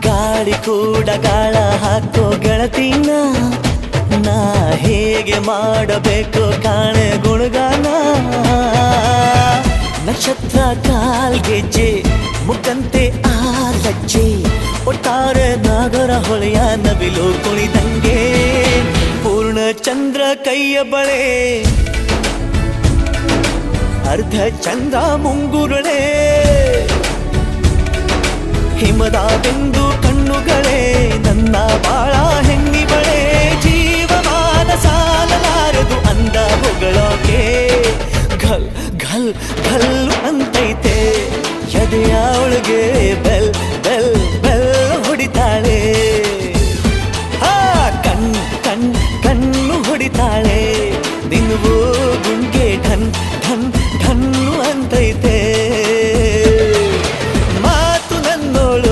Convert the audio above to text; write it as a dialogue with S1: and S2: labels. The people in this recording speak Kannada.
S1: ಗಾಳಿ ಕೂಡ ಗಾಳ ಹಾಕೋ ಗೆಳತಿನ ನಾ ಹೇಗೆ ಮಾಡಬೇಕು ಕಾಣೆ ಗುಣಗಾನ ನಕ್ಷತ್ರ ಕಾಲ್ಗೆಜ್ಜೆ ಮುಖಂತೆ ಆ ಲಜ್ಜೆ ಒಟ್ಟಾರೆ ನಾಗರ ಹೊಳೆಯ ನವಿಲು ಕುಣಿದಂಗೆ ಪೂರ್ಣ ಚಂದ್ರ ಕೈಯ ಬಳೆ ಅರ್ಧ ಚಂದ್ರ ಮುಂಗುರುಳೆ ಹಿಮದ ಬಿಂದು ಕಣ್ಣುಗಳೇ